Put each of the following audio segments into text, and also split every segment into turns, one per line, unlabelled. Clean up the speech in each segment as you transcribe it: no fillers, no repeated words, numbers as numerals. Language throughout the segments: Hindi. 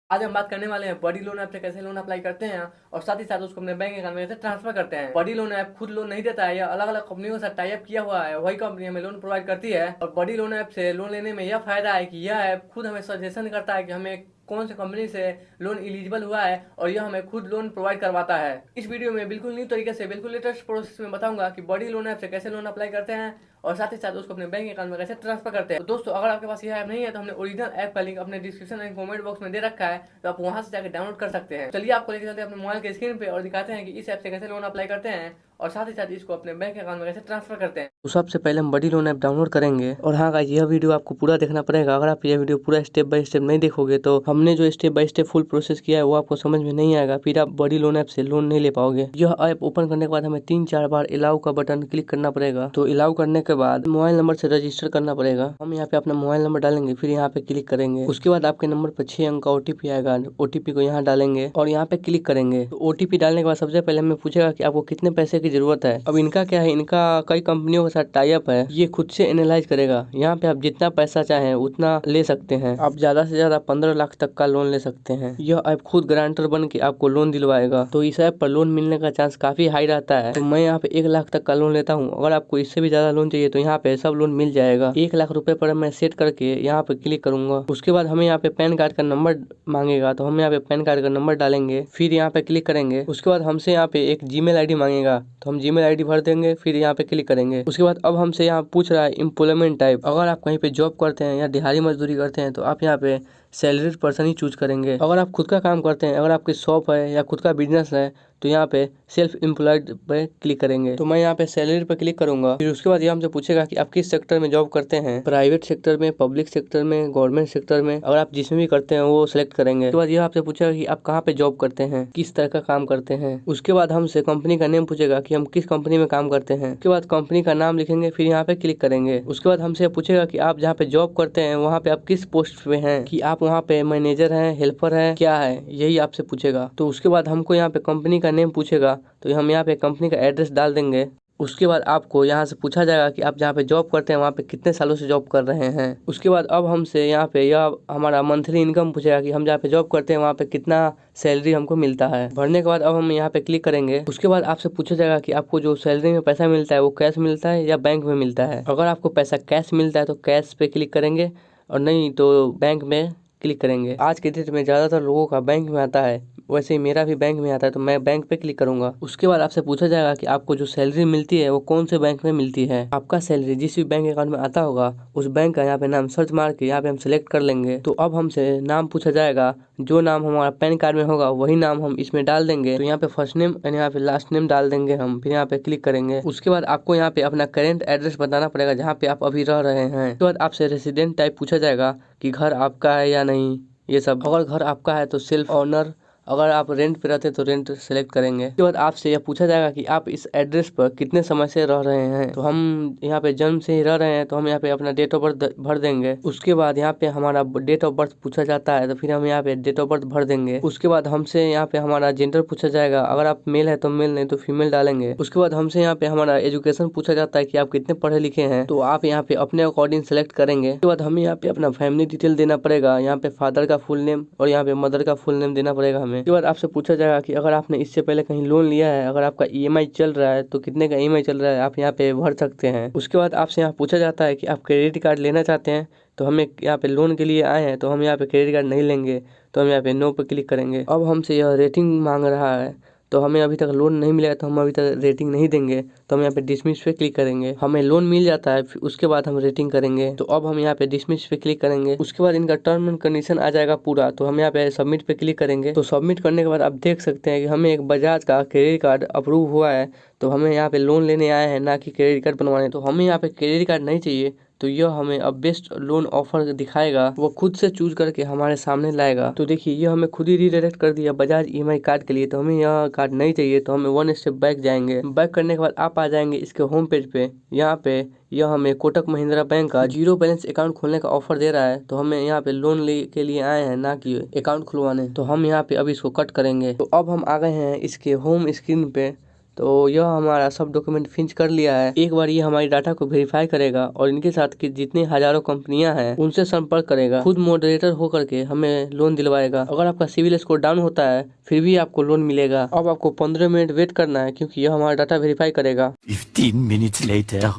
आज हम बात करने वाले हैं बड़ी लोन ऐप से कैसे लोन अप्लाई करते हैं और साथ ही साथ उसको अपने बैंक अकाउंट में कैसे ट्रांसफर करते हैं। बड़ी लोन ऐप खुद लोन नहीं देता है, यह अलग अलग कंपनियों के साथ टाई अप किया हुआ है, वही कंपनी हमें लोन प्रोवाइड करती है। और बड़ी लोन ऐप से लोन लेने में यह फायदा है कि यह ऐप खुद हमें सजेशन करता है कि हमें कौन सी कंपनी से लोन एलिजिबल हुआ है और यह हमें खुद लोन प्रोवाइड करवाता है। इस वीडियो में बिल्कुल न्यू तरीके से बिल्कुल लेटेस्ट प्रोसेस में बताऊंगा कि बड़ी लोन ऐप से कैसे लोन अप्लाई करते हैं और साथ ही साथ उसको अपने बैंक अकाउंट में कैसे ट्रांसफर करते हैं। तो दोस्तों, अगर आपके पास यह ऐप नहीं है तो हमने ओरिजिनल ऐप का लिंक अपने डिस्क्रिप्शन एंड कमेंट बॉक्स में दे रखा है, तो आप वहां से जाकर डाउनलोड कर सकते हैं। चलिए आपको लेकर चलते हैं अपने मोबाइल के स्क्रीन पे और दिखाते हैं कि इस ऐप से कैसे लोन अप्लाई करते हैं और साथ ही साथ इसको अपने बैंक अकाउंट में कैसे ट्रांसफर करते हैं। तो सबसे पहले हम बड़ी लोन ऐप डाउनलोड करेंगे। और हाँ गाइस, यह वीडियो आपको पूरा देखना पड़ेगा। अगर आप यह वीडियो पूरा स्टेप बाय स्टेप नहीं देखोगे तो हमने जो step by step full process किया है वो आपको समझ में नहीं आएगा, फिर आप बड़ी लोन ऐप से लोन नहीं ले पाओगे। यह ऐप ओपन करने के बाद हमें 3-4 बार अलाउ का बटन क्लिक करना पड़ेगा। तो अलाउ करने के बाद मोबाइल नंबर से रजिस्टर करना पड़ेगा। हम यहाँ पे अपना मोबाइल नंबर डालेंगे, फिर यहाँ पे क्लिक करेंगे। उसके बाद आपके नंबर पर 6 अंक का OTP आएगा, OTP को यहाँ डालेंगे और यहाँ पे क्लिक करेंगे। तो OTP डालने के बाद सबसे पहले हमें पूछेगा कि आपको कितने पैसे की जरूरत है। अब इनका क्या है, इनका कई कंपनियों के साथ टाई अप है, ये खुद से एनालाइज करेगा। यहाँ पे आप जितना पैसा चाहें उतना ले सकते हैं। आप ज्यादा से ज्यादा 15 लाख तक का लोन ले सकते हैं। यह ऐप खुद गारंटर बन के आपको लोन दिलवाएगा। तो इस ऐप पर लोन मिलने का चांस काफी हाई रहता है। तो मैं यहाँ पे 1 लाख तक का लोन लेता हूँ। अगर आपको इससे भी ज्यादा लोन चाहिए तो यहाँ पे सब लोन मिल जाएगा। 1 लाख रुपए पर मैं सेट करके यहाँ पे क्लिक करूंगा। उसके बाद हमें यहाँ पे पैन कार्ड का नंबर मांगेगा, तो हम यहाँ पे पैन कार्ड का नंबर डालेंगे, फिर यहाँ पे क्लिक करेंगे। उसके बाद हमसे यहाँ पे एक जीमेल ID मांगेगा, तो हम जीमेल ID भर देंगे, फिर यहाँ पे क्लिक करेंगे। उसके बाद अब हमसे यहाँ पूछ रहा है एम्प्लॉयमेंट टाइप। अगर आप कहीं पे जॉब करते हैं या दिहाड़ी मजदूरी करते हैं तो आप यहाँ पे सैलरीड पर्सन ही चूज करेंगे। अगर आप खुद का काम करते हैं, अगर आपकी शॉप है या खुद का बिजनेस है तो यहाँ पे सेल्फ एम्प्लॉयड पे क्लिक करेंगे। तो मैं यहाँ पे सैलरी पे क्लिक करूंगा। फिर उसके बाद ये हमसे पूछेगा कि आप किस सेक्टर में जॉब करते हैं, प्राइवेट सेक्टर में, पब्लिक सेक्टर में, गवर्नमेंट सेक्टर में। अगर आप जिसमें भी करते हैं वो सिलेक्ट करेंगे। उसके बाद ये आपसे पूछेगा कि आप कहाँ पे जॉब करते हैं, किस तरह का काम करते हैं। उसके बाद हमसे कंपनी का नेम पूछेगा कि हम किस कंपनी में काम करते हैं। उसके बाद कंपनी का नाम लिखेंगे, फिर यहाँ पे क्लिक करेंगे। उसके बाद हमसे पूछेगा कि आप जहाँ पे जॉब करते हैं वहाँ पे आप किस पोस्ट पे हैं, कि आप वहाँ पे मैनेजर हैं, हेल्पर हैं, क्या है, यही आपसे पूछेगा। तो उसके बाद हमको यहाँ पे कंपनी का नेम पूछेगा, तो हम यहाँ पे कंपनी का एड्रेस डाल देंगे। उसके बाद आपको यहाँ से पूछा जाएगा कि आप जहाँ पे जॉब करते हैं वहाँ पे कितने सालों से जॉब कर रहे हैं। उसके बाद अब हमसे यहाँ पे यह हमारा मंथली इनकम पूछेगा कि हम जहाँ पे जॉब करते हैं वहाँ पे कितना सैलरी हमको मिलता है। भरने के बाद अब हम यहाँ पे क्लिक करेंगे। उसके बाद आपसे पूछा जाएगा कि आपको जो सैलरी में पैसा मिलता है वो कैश मिलता है या बैंक में मिलता है। अगर आपको पैसा कैश मिलता है तो कैश पे क्लिक करेंगे, और नहीं तो बैंक में क्लिक करेंगे। आज के डेट में ज़्यादातर लोगों का बैंक में आता है, वैसे ही मेरा भी बैंक में आता है, तो मैं बैंक पे क्लिक करूंगा। उसके बाद आपसे पूछा जाएगा कि आपको जो सैलरी मिलती है वो कौन से बैंक में मिलती है। आपका सैलरी जिस भी बैंक अकाउंट में आता होगा उस बैंक का यहाँ पे नाम सर्च मार के यहाँ पे हम सिलेक्ट कर लेंगे। तो अब हमसे नाम पूछा जाएगा, जो नाम हमारा पैन कार्ड में होगा वही नाम हम इसमें डाल देंगे। तो यहाँ पे फर्स्ट नेम और यहाँ पे लास्ट नेम डाल देंगे हम, फिर यहाँ पे क्लिक करेंगे। उसके बाद आपको यहाँ पे अपना करेंट एड्रेस बताना पड़ेगा जहाँ पे आप अभी रह रहे हैं। उसके बाद आपसे रेसिडेंट टाइप पूछा जाएगा कि घर आपका है या नहीं, ये सब। अगर घर आपका है तो सेल्फ ऑनर, अगर आप रेंट पे रहते हैं तो रेंट सेलेक्ट करेंगे। उसके बाद आपसे यह पूछा जाएगा कि आप इस एड्रेस पर कितने समय से रह रहे हैं। तो हम यहाँ पे जन्म से ही रह रहे हैं, तो हम यहाँ पे अपना डेट ऑफ बर्थ भर देंगे। उसके बाद यहाँ पे हमारा डेट ऑफ बर्थ पूछा जाता है, तो फिर हम यहाँ पे डेट ऑफ बर्थ भर देंगे। उसके बाद हमसे यहाँ पे हमारा जेंडर पूछा जाएगा, अगर आप मेल है तो मेल, नहीं तो फीमेल डालेंगे। उसके बाद हमसे यहाँ पे हमारा एजुकेशन पूछा जाता है कि आप कितने पढ़े लिखे हैं, तो आप यहाँ पे अपने अकॉर्डिंग सेलेक्ट करेंगे। उसके बाद हमें यहाँ पे अपना फैमिली डिटेल देना पड़ेगा, यहाँ पे फादर का फुल नेम और यहाँ पे मदर का फुल नेम देना पड़ेगा हमें। उसके बाद आपसे पूछा जाएगा कि अगर आपने इससे पहले कहीं लोन लिया है, अगर आपका EMI चल रहा है तो कितने का EMI चल रहा है आप यहाँ पे भर सकते हैं। उसके बाद आपसे यहाँ पूछा जाता है कि आप क्रेडिट कार्ड लेना चाहते हैं, तो हमें यहाँ पे लोन के लिए आए हैं तो हम यहाँ पे क्रेडिट कार्ड नहीं लेंगे, तो हम यहाँ पे नो पे क्लिक करेंगे। अब हमसे यह रेटिंग मांग रहा है, तो हमें अभी तक लोन नहीं मिला है तो हम अभी तक रेटिंग नहीं देंगे, तो हम यहाँ पे डिसमिस पे क्लिक करेंगे। हमें लोन मिल जाता है फिर उसके बाद हम रेटिंग करेंगे, तो अब हम यहाँ पे डिसमिस पे क्लिक करेंगे। उसके बाद इनका टर्म एंड कंडीशन आ जाएगा पूरा, तो हम यहाँ पे सबमिट पे क्लिक करेंगे। तो सबमिट करने के बाद आप देख सकते हैं कि हमें एक बजाज का क्रेडिट कार्ड अप्रूव हुआ है। तो हमें यहाँ पे लोन लेने आए हैं, ना कि क्रेडिट कार्ड बनवाने। तो हमें यहाँ पे क्रेडिट कार्ड नहीं चाहिए, तो यह हमें अब बेस्ट लोन ऑफर दिखाएगा, वो खुद से चूज करके हमारे सामने लाएगा। तो देखिए ये हमें खुद ही रिडायरेक्ट कर दिया बजाज EMI कार्ड के लिए। तो हमें यह कार्ड नहीं चाहिए, तो हमें 1 स्टेप बैक जाएंगे। बैक करने के बाद आप आ जाएंगे इसके होम पेज पे। यहाँ पे यह हमें कोटक महिंद्रा बैंक का 0 बैलेंस अकाउंट खोलने का ऑफर दे रहा है। तो हमें यहाँ पे लोन ले के लिए आए हैं, ना कि अकाउंट खुलवाने। तो हम यहाँ पे अभी इसको कट करेंगे। तो अब हम आ गए हैं इसके होम स्क्रीन पे।
तो यह हमारा सब डॉक्यूमेंट फिनिश कर लिया है। एक बार ये हमारी डाटा को वेरीफाई करेगा और इनके साथ की जितने हजारों कंपनियां हैं उनसे संपर्क करेगा, खुद मॉडरेटर होकर के हमें लोन दिलवाएगा। अगर आपका सिविल स्कोर डाउन होता है फिर भी आपको लोन मिलेगा। अब आपको 15 मिनट वेट करना है क्योंकि यह हमारा डाटा वेरीफाई करेगा।
15 minutes later.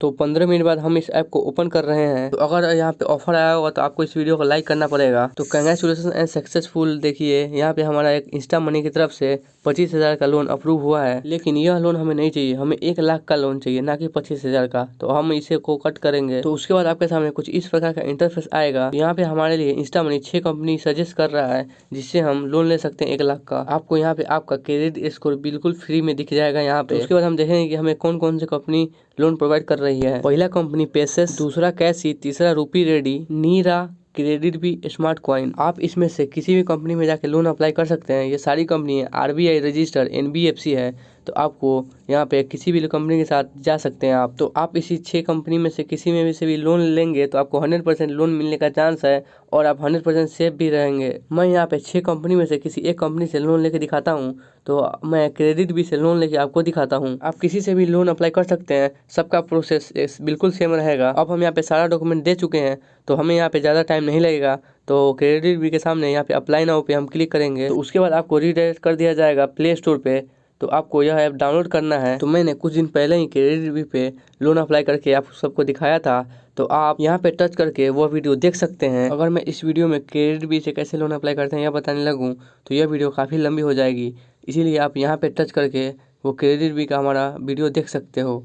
तो 15 मिनट बाद हम इस ऐप को ओपन कर रहे हैं। तो अगर यहाँ पे ऑफर आया होगा तो आपको इस वीडियो को लाइक करना पड़ेगा। तो कंग्रेचुलेशन एंड सक्सेसफुल, देखिए यहाँ पे हमारा एक इंस्टा मनी की तरफ से 25,000 का लोन अप्रूव हुआ है। लेकिन यह लोन हमें नहीं चाहिए, हमें 1 लाख का लोन चाहिए, ना कि 25,000 का। तो हम इसे को कट करेंगे। तो उसके बाद आपके सामने कुछ इस प्रकार का इंटरफेस आएगा। यहाँ पे हमारे लिए इंस्टा मनी 6 कंपनी सजेस्ट कर रहा है जिससे हम लोन ले सकते हैं 1 लाख का। आपको यहाँ पे आपका क्रेडिट स्कोर बिल्कुल फ्री में दिख जाएगा यहाँ पे। उसके बाद हम देखेंगे कि हमें कौन कौन सी कंपनी लोन प्रोवाइड कर रही है। पहला कंपनी पेसेस, दूसरा कैसी, तीसरा रूपी रेडी, नीरा, क्रेडिट भी, स्मार्ट कॉइन। आप इसमें से किसी भी कंपनी में जाके लोन अप्लाई कर सकते हैं। ये सारी कंपनी है RBI रजिस्टर, NBFC है। तो आपको यहाँ पे किसी भी कंपनी के साथ जा सकते हैं आप। तो आप इसी 6 कंपनी में से किसी में से भी लोन लेंगे तो आपको 100% लोन मिलने का चांस है और आप 100% सेफ भी रहेंगे। मैं यहाँ पे 6 कंपनी में से किसी एक कंपनी से लोन लेके दिखाता हूँ। तो मैं क्रेडिट भी से लोन लेके आपको दिखाता हूँ। आप किसी से भी लोन अप्लाई कर सकते हैं, सबका प्रोसेस बिल्कुल सेम रहेगा। अब हम यहाँ पे सारा डॉक्यूमेंट दे चुके हैं तो हमें यहाँ पे ज़्यादा टाइम नहीं लगेगा। तो क्रेडिट भी के सामने यहाँ पे अप्लाई नाउ पे हम क्लिक करेंगे। तो उसके बाद आपको रीडायरेक्ट कर दिया जाएगा प्ले स्टोर पे। तो आपको यह ऐप डाउनलोड करना है। तो मैंने कुछ दिन पहले ही क्रेडिट भी पे लोन अप्लाई करके आप सबको दिखाया था। तो आप यहाँ पे टच करके वो वीडियो देख सकते हैं। अगर मैं इस वीडियो में क्रेडिट भी से कैसे लोन अप्लाई करते हैं यह बताने लगूँ तो यह वीडियो काफ़ी लंबी हो जाएगी। इसीलिए आप यहाँ पे टच करके वो क्रेडिट भी का हमारा वीडियो देख सकते हो।